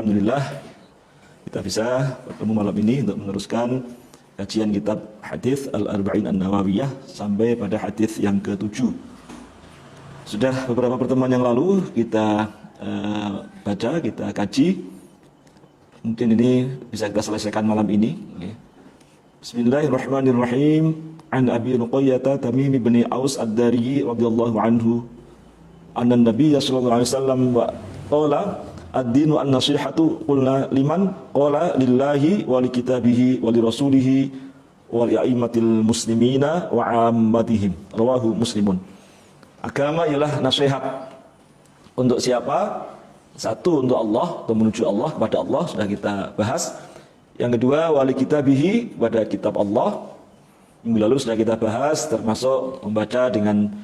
Alhamdulillah kita bisa bertemu malam ini untuk meneruskan kajian kitab hadis Al-Arba'in An-Nawawiyah sampai pada hadis yang ke-7. Sudah beberapa pertemuan yang lalu kita baca, kita kaji. Mungkin ini bisa kita selesaikan malam ini. Bismillahirrahmanirrahim. An Abi Ruqayyah Tamim bin Aus Ad-Dari radhiyallahu anhu anna Nabiy sallallahu alaihi wasallam qala ad-dinu an-nasihatu qulna liman qala lillahi wa li kitabihi wa li rasulihi wa li a'immatil muslimina wa 'ammatihim. Rawahu Muslimun. Agama ialah nasihat. Untuk siapa? Satu, untuk Allah, untuk menuju Allah, kepada Allah, sudah kita bahas. Yang kedua, wali kitabihi, pada kitab Allah. Minggu lalu sudah kita bahas, termasuk membaca dengan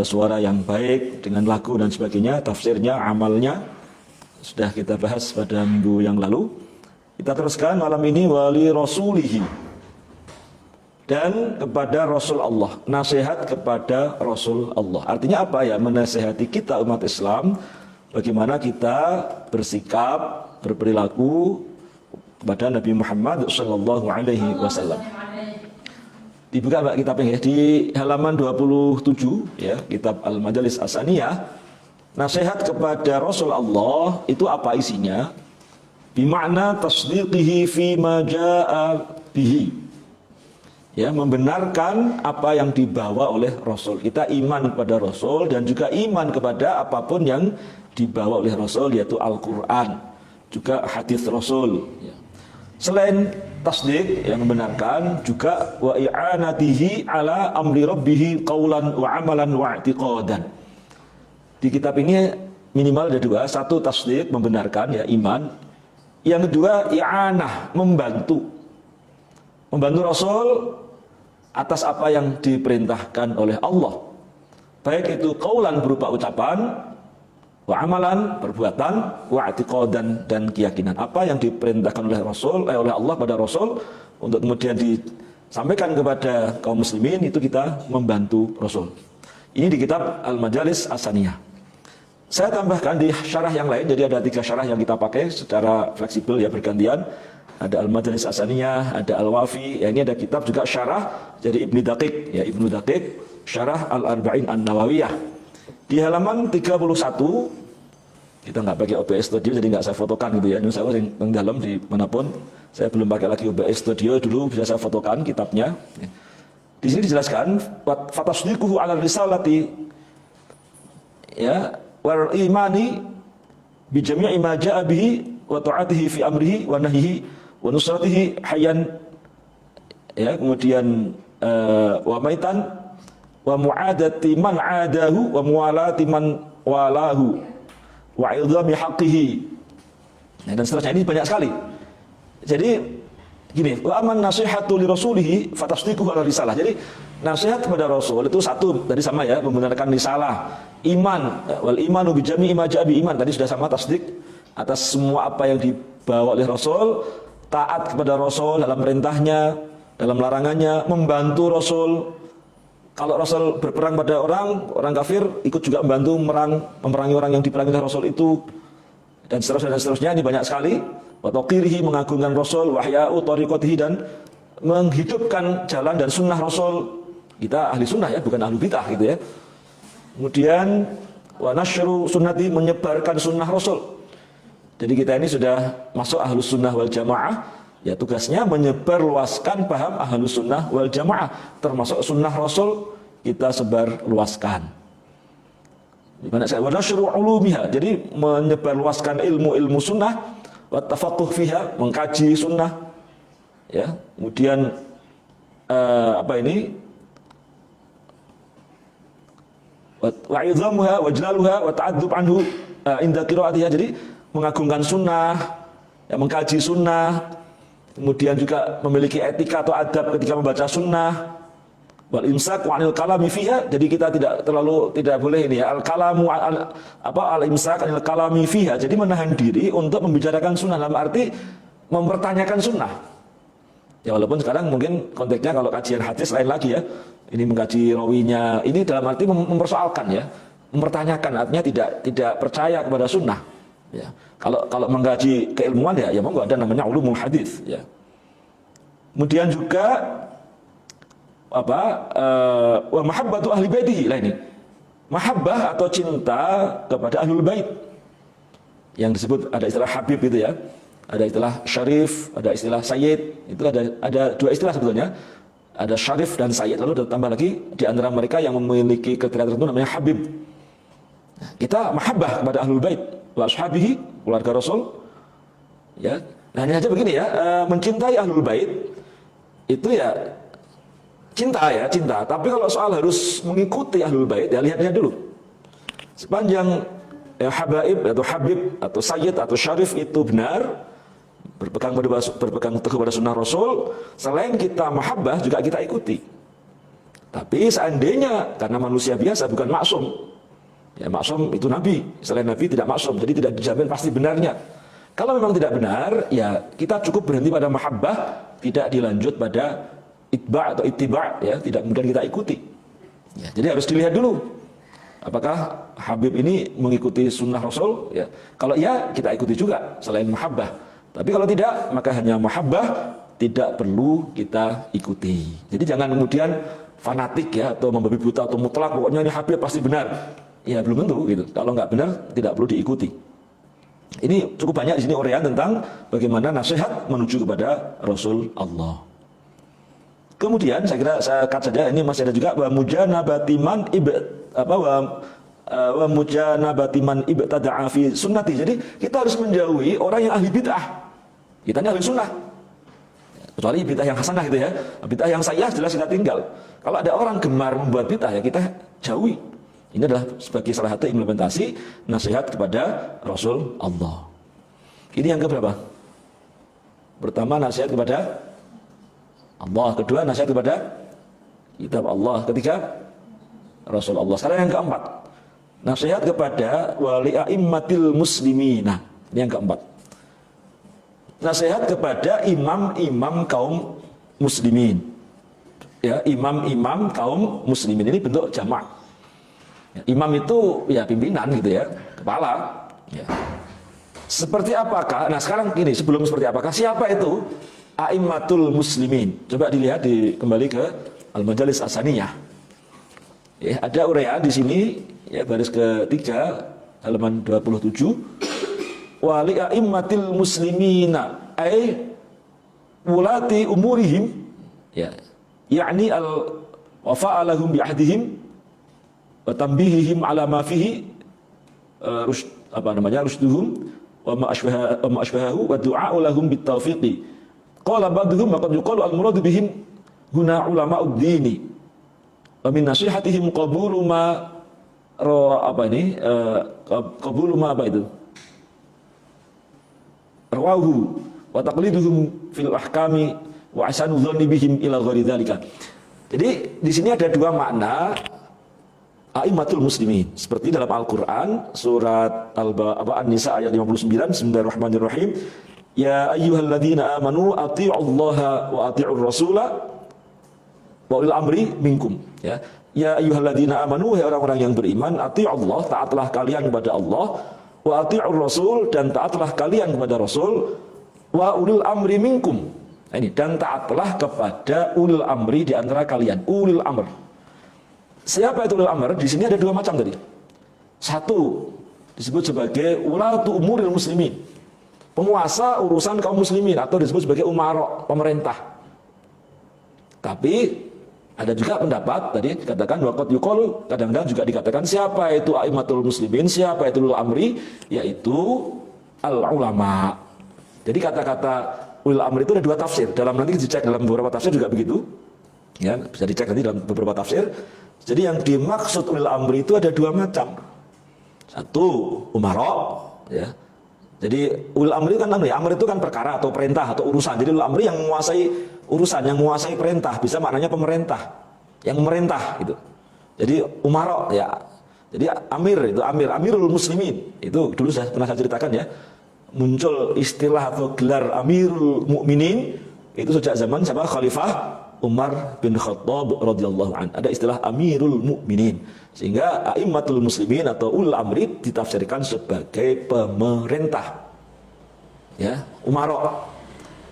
suara yang baik, dengan lagu dan sebagainya, tafsirnya, amalnya. Sudah kita bahas pada minggu yang lalu. Kita teruskan malam ini, wali rasulihi. Dan kepada Rasul Allah, nasihat kepada Rasul Allah. Artinya apa ya? Menasihati kita umat Islam, bagaimana kita bersikap, berperilaku kepada Nabi Muhammad sallallahu alaihi wasallam. Dibuka Mbak kitabnya ya, di halaman 27 ya, kitab Al-Majalis As-Saniyah. Nasihat kepada Rasul Allah itu apa isinya? Bima'na tasdiqihi fi ma jaa'a bihi. Ya, membenarkan apa yang dibawa oleh Rasul. Kita iman kepada Rasul dan juga iman kepada apapun yang dibawa oleh Rasul, yaitu Al-Quran, juga hadis Rasul. Ya. Selain tasdik yang membenarkan, juga wa i'anatihi ala amri rabbihi qaulan wa amalan wa i'tiqadan. Di kitab ini minimal ada dua. Satu, tasdik, membenarkan, ya, iman. Yang kedua, i'anah, membantu. Membantu Rasul atas apa yang diperintahkan oleh Allah. Baik itu qaulan berupa ucapan, wa amalan, perbuatan, wa i'tiqadan, dan keyakinan. Apa yang diperintahkan oleh Rasul, oleh Allah pada Rasul untuk kemudian disampaikan kepada kaum muslimin, itu kita membantu Rasul. Ini di kitab Al-Majalis As-Saniyah. Saya tambahkan di syarah yang lain, jadi ada 3 syarah yang kita pakai secara fleksibel ya, bergantian. Ada Al-Majalis As-Saniyah, ada Al-Wafi, ya, ini ada kitab juga syarah dari Ibnu Daqiq, ya, Ibnu Daqiq, syarah Al-Arba'in An-Nawawiyah. Di halaman 31, kita nggak pakai OBS Studio, jadi nggak saya fotokan gitu ya. Ini saya yang dalam di manapun, saya belum pakai lagi OBS Studio, dulu bisa saya fotokan kitabnya. Di sini dijelaskan, fatasdiquhu 'ala risalati, ya, wal imani bi jami'i ma ja'a bihi wa ta'atihi fi amrihi wa nahyihi wa nusratihi hayyan, ya, kemudian wa maitan wa mu'adati man 'adahu wa muwalati man walahu wa 'idhami haqqihi, dan seterusnya. Ini banyak sekali. Jadi gini, wa aman nasihatu li rasulihi fatasdiquhu ala risalah. Jadi nasihat kepada Rasul itu satu, tadi sama ya, membenarkan risalah. Iman, wal imanu bi jami'i ma ja'a bi, iman tadi sudah sama, tasdik atas semua apa yang dibawa oleh Rasul, taat kepada Rasul dalam perintahnya, dalam larangannya, membantu Rasul. Kalau Rasul berperang pada orang kafir, ikut juga membantu memerangi orang yang diperangi oleh Rasul itu, dan seterusnya. Ini banyak sekali. Wa taqirihi, mengagungkan Rasul, wahya'u tariqatihi, dan menghidupkan jalan dan sunnah Rasul. Kita ahli sunnah ya, bukan ahli bidah gitu ya. Kemudian wa nasyru sunnati, menyebarkan sunnah Rasul. Jadi kita ini sudah masuk ahlus sunnah wal jamaah, ya, tugasnya menyebarluaskan paham ahlus sunnah wal jamaah, termasuk sunnah Rasul kita sebar luaskan. Dimana saya wa nasyru ulumiha, jadi menyebarluaskan ilmu sunnah, wa tafaqquh fiha, mengkaji sunnah, ya. Kemudian wa idhamuha wa jalaluha wa ta'addub anhu inda qiraatiha, jadi mengagungkan sunnah, ya, mengkaji sunnah, kemudian juga memiliki etika atau adab ketika membaca sunnah. Wal imsak wa anil kalami fiha, jadi kita tidak boleh ini ya, al imsak anil kalami fiha, jadi menahan diri untuk membicarakan sunnah, dalam arti mempertanyakan sunnah. Ya, walaupun sekarang mungkin konteksnya kalau kajian hadis lain lagi ya, ini mengkaji rawinya, ini dalam arti mempersoalkan ya, mempertanyakan, artinya tidak percaya kepada sunnah. Ya. Kalau mengkaji keilmuan ya monggo, ada namanya ulumul hadis ya. Kemudian juga wa mahabbatu ahli baitihi. Lah ini. Mahabbah atau cinta kepada ahlul bait. Yang disebut ada istilah habib itu ya. Ada istilah syarif, ada istilah sayyid. Itu ada dua istilah sebetulnya. Ada syarif dan sayyid. Lalu ditambah lagi di antara mereka yang memiliki kriteria tertentu namanya habib. Kita mahabbah kepada ahlul bait wa ashabihi, keluarga Rasul. Ya. Nah, ini aja begini ya, mencintai ahlul bait itu ya cinta. Tapi kalau soal harus mengikuti ahlul bait ya lihat dulu. Sepanjang ya, habaib atau habib atau sayyid atau syarif itu benar, berpegang teguh pada sunnah Rasul, selain kita mahabbah juga kita ikuti. Tapi seandainya karena manusia biasa bukan maksum. Ya maksum itu nabi, selain nabi tidak maksum, jadi tidak dijamin pasti benarnya. Kalau memang tidak benar, ya kita cukup berhenti pada mahabbah, tidak dilanjut pada itba' atau ittiba', ya tidak kemudian kita ikuti. Ya, jadi harus dilihat dulu, apakah Habib ini mengikuti sunnah Rasul? Ya, kalau iya kita ikuti juga selain mahabbah. Tapi kalau tidak, maka hanya mahabbah, tidak perlu kita ikuti. Jadi jangan kemudian fanatik ya atau membabi buta atau mutlak, pokoknya ini Habib pasti benar. Ya belum tentu gitu. Kalau nggak benar tidak perlu diikuti. Ini cukup banyak di sini uraian tentang bagaimana nasihat menuju kepada Rasul Allah. Kemudian saya kira saya cut saja, ini masih ada juga wa mujanabati man ibtada'a fi sunnati. Jadi kita harus menjauhi orang yang ahli bid'ah. Kita ini ahli sunnah. Kecuali bid'ah yang hasanah gitu ya. Bid'ah yang sayyi'ah jelas kita tinggal. Kalau ada orang gemar membuat bid'ah ya kita jauhi. Ini adalah sebagai salah satu implementasi nasihat kepada Rasul Allah. Ini yang keberapa? Pertama nasihat kepada Allah, kedua nasihat kepada kitab Allah, ketiga Rasul Allah. Sekarang yang keempat, nasihat kepada wali a'immatil muslimina. Ini yang keempat. Nasihat kepada imam-imam kaum muslimin. Ya, imam-imam kaum muslimin ini bentuk jamak. Ya, imam itu ya pimpinan gitu ya, kepala. Ya. Seperti apakah? Nah sekarang gini, sebelum seperti apakah? Siapa itu a'immatul muslimin? Coba dilihat kembali ke Al-Majalis As-Saniyah. Ya, ada uraian di sini ya baris ketiga halaman 27. Wali a'immatil muslimina ay wulati umurihim ya yakni al-wafa'alahum bi'ahdihim wa tambihihim ala ma fihi rusduhum wa ma ashbahahu wa du'a'u lahum bitawfiqi. Qala ba'duhum wa qad yuqalu al-muradu bihim huna ulama'ud dini wa min nasihatihim qabulu ma qabulu ma itu rawahu wa taqliduhum fil ahkami wa ahsanu dhanni bihim ila ghairi dzalika. Jadi di sini ada dua makna a'immatul muslimin. Seperti dalam Al-Qur'an surat An-Nisa ayat 59, Bismillahirrahmanirrahim. Ya ayyuhalladzina amanu athi'ullaha wa athi'ur rasula wa ulil amri minkum. Ya ayyuhalladzina amanu, wahai orang-orang yang beriman, athi'ullah, taatlah kalian kepada Allah, wa athi'ur rasul, dan taatlah kalian kepada Rasul, wa ulil amri minkum. Nah, ini dan taatlah kepada ulil amri di antara kalian. Ulil amr. Siapa itu ulil amr? Di sini ada dua macam tadi. Satu disebut sebagai ulatu umuril muslimin, penguasa urusan kaum muslimin, atau disebut sebagai umara, pemerintah. Tapi ada juga pendapat tadi dikatakan waqat yuqalu, kadang-kadang juga dikatakan siapa itu a'immatul muslimin, siapa itu ulul amri, yaitu al ulama. Jadi kata-kata ulul amri itu ada dua tafsir. Nanti dicek dalam beberapa tafsir juga begitu. Ya, bisa dicek nanti dalam beberapa tafsir. Jadi yang dimaksud ulul amri itu ada dua macam. Satu umara, ya. Jadi ulul amri kan amr itu kan perkara atau perintah atau urusan. Jadi ulul amri yang menguasai urusan, yang menguasai perintah, bisa maknanya pemerintah, yang memerintah gitu. Jadi umara ya. Jadi amir itu amirul muslimin. Itu dulu pernah saya ceritakan ya. Muncul istilah atau gelar amirul mukminin itu sejak zaman siapa? Khalifah Umar bin Khattab radhiyallahu an. Ada istilah Amirul Mukminin. Sehingga a'immatul muslimin atau ulul amri ditafsirkan sebagai pemerintah. Ya, umara.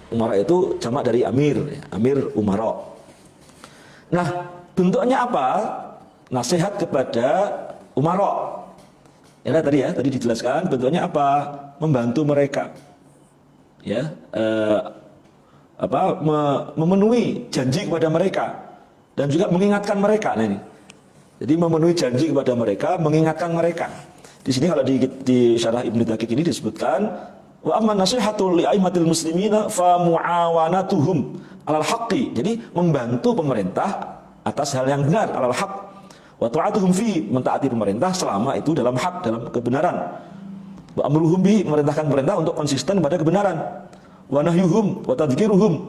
Umara itu jamak dari amir, amir umara. Nah, bentuknya apa? Nasihat kepada umara. Ya, tadi dijelaskan bentuknya apa? Membantu mereka. Ya, memenuhi janji kepada mereka dan juga mengingatkan mereka. Nah, ini. Jadi memenuhi janji kepada mereka, mengingatkan mereka. Di sini kalau di syarah Ibnu Daqiq ini disebutkan wa amma nasihatul li'aimatil muslimina fa muawanatuhum alal haqqi. Jadi membantu pemerintah atas hal yang benar, alal haq. Wa ta'atuhum fi, mentaati pemerintah selama itu dalam hak, dalam kebenaran. Wa amruhum bi, memerintahkan pemerintah untuk konsisten pada kebenaran. Wa nahyuhum wa tadhkiruhum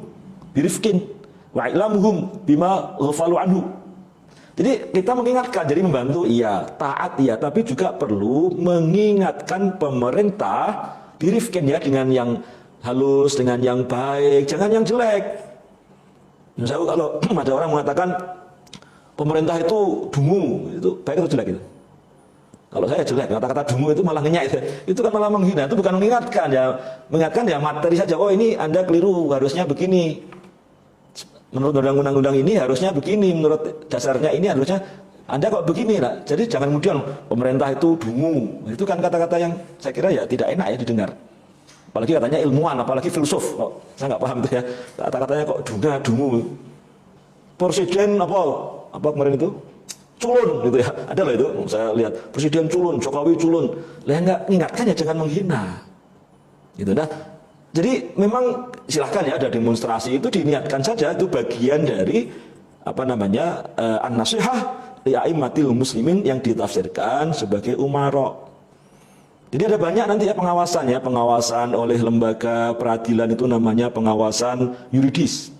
birifqin wa i'lamuhum bima ghafalu anhu. Jadi kita mengingatkan, jadi membantu iya, taat iya, tapi juga perlu mengingatkan pemerintah birifkin ya, dengan yang halus, dengan yang baik, jangan yang jelek. Misalnya kalau ada orang mengatakan pemerintah itu dungu, itu baik atau jelek itu? Kalau saya jelek, kata-kata dungu itu malah ngenyak, itu kan malah menghina, itu bukan mengingatkan ya, mengingatkan ya materi saja. Oh ini Anda keliru, harusnya begini. Menurut undang-undang ini harusnya begini, menurut dasarnya ini harusnya Anda kok begini lah. Jadi jangan kemudian pemerintah itu dungu. Itu kan kata-kata yang saya kira ya tidak enak ya didengar. Apalagi katanya ilmuwan, apalagi filsuf. Oh, saya nggak paham itu ya. Kata-katanya kok dungu. Presiden apa kemarin itu? Culun gitu ya. Ada loh itu, saya lihat Presiden culun, Jokowi culun. Lah nggak ingatkan ya jangan menghina. Gitu dah. Jadi memang silahkan ya ada demonstrasi, itu diniatkan saja, itu bagian dari an-nasihah li'aimatil muslimin yang ditafsirkan sebagai umara. Jadi ada banyak nanti ya pengawasan oleh lembaga peradilan, itu namanya pengawasan yuridis.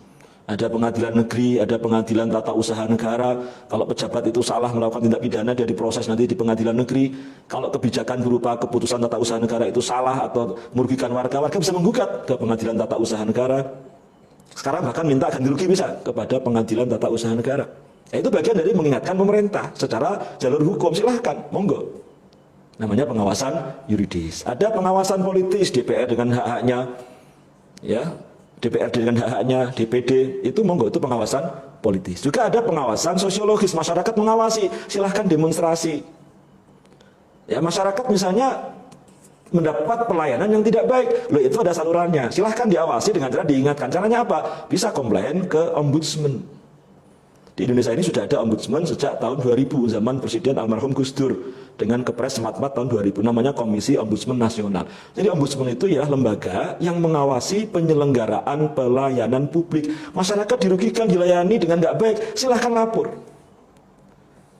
Ada pengadilan negeri, ada pengadilan tata usaha negara. Kalau pejabat itu salah melakukan tindak pidana, dia diproses nanti di pengadilan negeri. Kalau kebijakan berupa keputusan tata usaha negara itu salah atau merugikan warga bisa menggugat ke pengadilan tata usaha negara. Sekarang bahkan minta ganti rugi bisa kepada pengadilan tata usaha negara. Nah, itu bagian dari mengingatkan pemerintah secara jalur hukum, silahkan, monggo. Namanya pengawasan yuridis. Ada pengawasan politis, DPR dengan hak-haknya, ya. DPRD dengan hak-haknya, DPD, itu monggo, itu pengawasan politis. Juga ada pengawasan sosiologis, masyarakat mengawasi, silahkan demonstrasi. Ya, masyarakat misalnya mendapat pelayanan yang tidak baik, loh itu ada salurannya, silahkan diawasi dengan cara diingatkan. Caranya apa? Bisa komplain ke ombudsman. Di Indonesia ini sudah ada ombudsman sejak tahun 2000, zaman Presiden almarhum Gus Dur, dengan Kepres 44 tahun 2000, namanya Komisi Ombudsman Nasional. Jadi ombudsman itu ya lembaga yang mengawasi penyelenggaraan pelayanan publik. Masyarakat dirugikan, dilayani dengan nggak baik, silahkan lapor.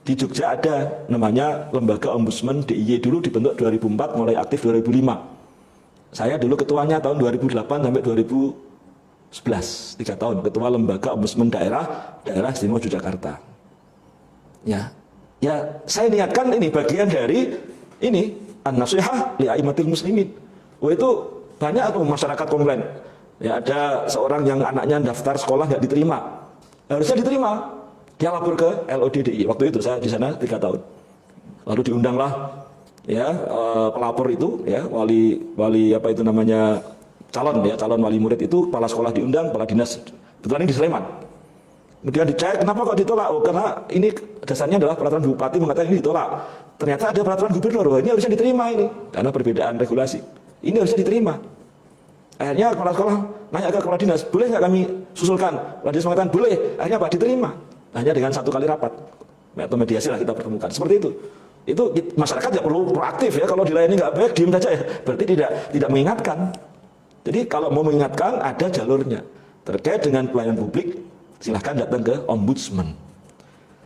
Di Jogja ada namanya lembaga ombudsman DIY, dulu dibentuk 2004, mulai aktif 2005. Saya dulu ketuanya tahun 2008 sampai 2011, 3 tahun, ketua lembaga ombudsman daerah Istimewa Yogyakarta. Ya, saya niatkan ini bagian dari ini an-nasihah li'aimatil muslimin. Itu banyak tuh masyarakat komplain. Ya, ada seorang yang anaknya daftar sekolah nggak diterima, harusnya diterima. Dia lapor ke LODDI. Waktu itu saya di sana 3 tahun. Lalu diundanglah ya pelapor itu ya wali calon wali murid itu, kepala sekolah diundang, kepala dinas. Kebetulan ini di Sleman. Kemudian dicek, kenapa kok ditolak? Oh, karena ini dasarnya adalah peraturan bupati mengatakan ini ditolak. Ternyata ada peraturan gubernur, ini harusnya diterima ini. Karena perbedaan regulasi. Ini harusnya diterima. Akhirnya kepala sekolah nanya ke kepala dinas, boleh nggak kami susulkan? Kepala dinas mengatakan boleh. Akhirnya apa? Diterima. Hanya dengan 1 kali rapat. Atau mediasi lah kita pertemukan. Seperti itu. Itu masyarakat tidak perlu proaktif ya. Kalau dilayani nggak baik, diem saja ya. Berarti tidak mengingatkan. Jadi kalau mau mengingatkan, ada jalurnya. Terkait dengan pelayanan publik, silahkan datang ke ombudsman.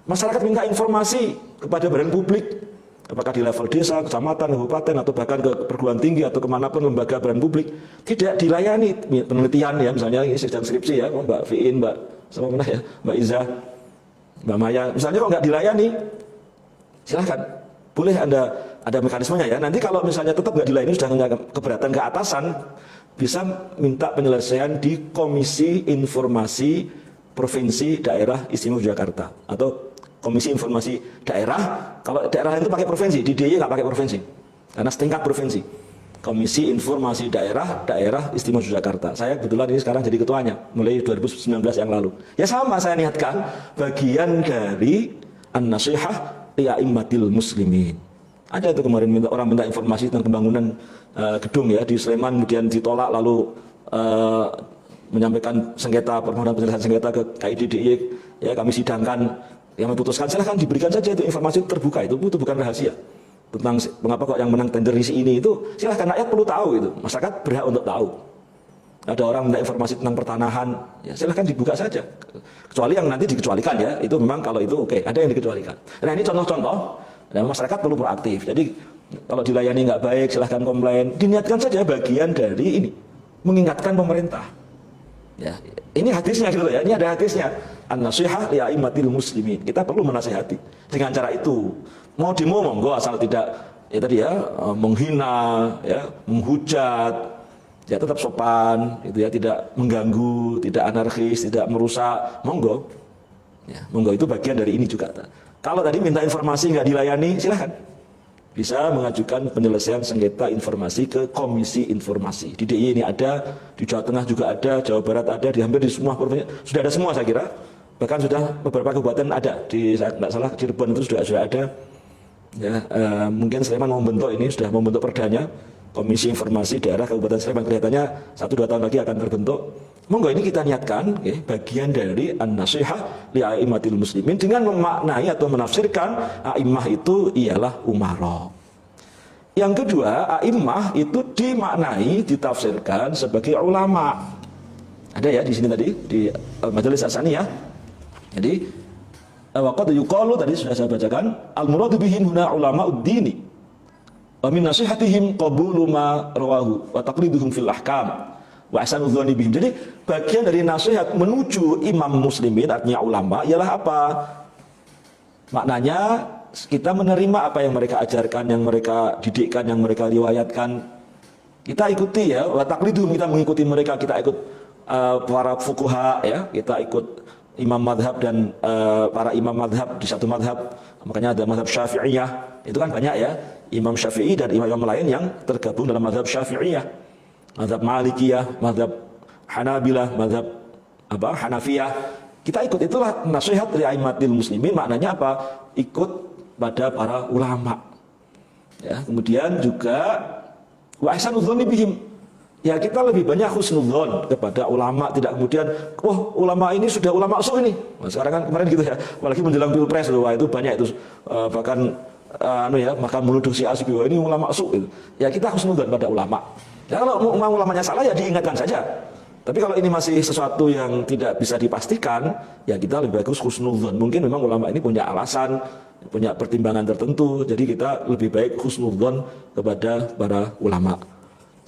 Masyarakat minta informasi kepada badan publik, apakah di level desa, kecamatan, kabupaten, atau bahkan ke perguruan tinggi atau kemanapun lembaga badan publik, tidak dilayani. Penelitian ya, misalnya ini sedang skripsi ya, Mbak Fiin, Mbak Iza, Mbak Maya, misalnya kok nggak dilayani, silahkan. Boleh ada mekanismenya ya. Nanti kalau misalnya tetap nggak dilayani, sudah keberatan ke atasan, bisa minta penyelesaian di Komisi Informasi Provinsi Daerah Istimewa Yogyakarta atau Komisi Informasi Daerah. Kalau daerah itu pakai provinsi, di DIY nggak pakai provinsi karena setingkat provinsi. Komisi Informasi Daerah Istimewa Yogyakarta. Saya kebetulan ini sekarang jadi ketuanya mulai 2019 yang lalu. Ya sama, saya niatkan bagian dari an-nasihah li a'immatil muslimin. Ada itu kemarin orang minta informasi tentang pembangunan gedung ya di Sleman, kemudian ditolak, lalu menyampaikan sengketa, permohonan penyelesaian sengketa ke KID DIY, ya kami sidangkan, yang memutuskan silahkan diberikan saja itu informasi terbuka, itu bukan rahasia tentang mengapa kok yang menang tender ini itu, silahkan, rakyat perlu tahu itu, masyarakat berhak untuk tahu. Ada orang minta informasi tentang pertanahan, ya silahkan dibuka saja, kecuali yang nanti dikecualikan ya, itu memang kalau itu oke, ada yang dikecualikan. Nah ini contoh-contoh, dan masyarakat perlu proaktif. Jadi kalau dilayani nggak baik silahkan komplain, diniatkan saja bagian dari ini, mengingatkan pemerintah. Ya, ini hadisnya gitu ya, ini ada hadisnya, an-nasihah li a'immatil muslimin. Kita perlu menasihati dengan cara itu. Mau demo monggo, asal tidak ya tadi ya menghina, ya menghujat, ya tetap sopan, itu ya, tidak mengganggu, tidak anarkis, tidak merusak, monggo. Ya, monggo itu bagian dari ini juga. Kalau tadi minta informasi nggak dilayani, silahkan bisa mengajukan penyelesaian sengketa informasi ke Komisi Informasi. Di DIY ini ada, di Jawa Tengah juga ada, Jawa Barat ada, di hampir di semua provinsi sudah ada semua saya kira. Bahkan sudah beberapa kabupaten ada, di saya tidak salah Cirebon itu sudah ada. Ya, mungkin Sleman mau membentuk ini, sudah membentuk perdanya, Komisi Informasi Daerah Kabupaten Sleman, kelihatannya 1-2 tahun lagi akan terbentuk. Monggo ini kita niatkan bagian dari an-nasihah li a'immatil muslimin dengan memaknai atau menafsirkan a'immah itu ialah umara. Yang kedua, a'immah itu dimaknai, ditafsirkan sebagai ulama. Ada ya di sini tadi di Majelis As-Saniyah. Jadi waqad yuqalu, tadi sudah saya bacakan, al-muradu bihim huna ulama'ud-dini wa min nasihatihim qabulu ma rawahu wa taqliduhum fil ahkam wa ahsanudzoni bihim. Jadi bagian dari nasihat menuju imam muslimin, artinya ulama, ialah apa? Maknanya kita menerima apa yang mereka ajarkan, yang mereka didikkan, yang mereka riwayatkan. Kita ikuti ya, wa taqliduhum, kita mengikuti mereka, kita ikut para fuqaha ya, kita ikut imam madhab dan para imam madhab di satu madhab. Makanya ada madhab Syafi'iyah, itu kan banyak ya, Imam Syafi'i dan imam lain yang tergabung dalam madhab Syafi'iyah, madhab Malikiyah, madhab Hanabilah, madhab Hanafiyah. Kita ikut, itulah nasihat li a'immatil muslimin. Maknanya apa? Ikut pada para ulama ya. Kemudian juga wa ahsanudzoni bihim, ya kita lebih banyak husnudzon kepada ulama, tidak kemudian ulama ini sudah ulama su ini. Nah, sekarang kan kemarin gitu ya, apalagi menjelang pilpres loh, itu banyak itu bahkan maka menuduh si A si B ini ulama su gitu. Ya kita husnudzon pada ulama. Ya kalau ulamanya salah ya diingatkan saja. Tapi kalau ini masih sesuatu yang tidak bisa dipastikan, ya kita lebih bagus husnudzon. Mungkin memang ulama ini punya alasan, punya pertimbangan tertentu, jadi kita lebih baik husnudzon kepada para ulama.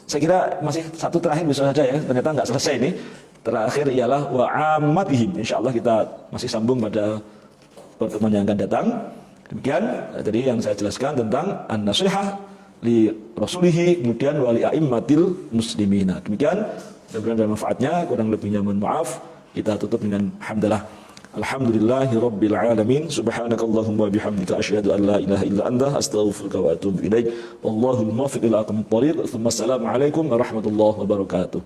Saya kira masih satu terakhir bisa saja ya, ternyata nggak selesai ini. Terakhir ialah wa ammatihim. Insyaallah kita masih sambung pada pertemuan yang akan datang. Demikian tadi yang saya jelaskan tentang an-nasihah li rasulihi, kemudian wali a'immatil muslimina. Demikian, mudah-mudahan ada manfaatnya, kurang lebihnya mohon maaf. Kita tutup dengan hamdalah. Alhamdulillahi rabbil alamin. Subhanakallahumma bihamdika asyhadu an la ilaha illa anta astaghfiruka wa atubu ilaik. Wallahul muwaffiq ila aqwamit thoriq. Assalamualaikum warahmatullahi wabarakatuh.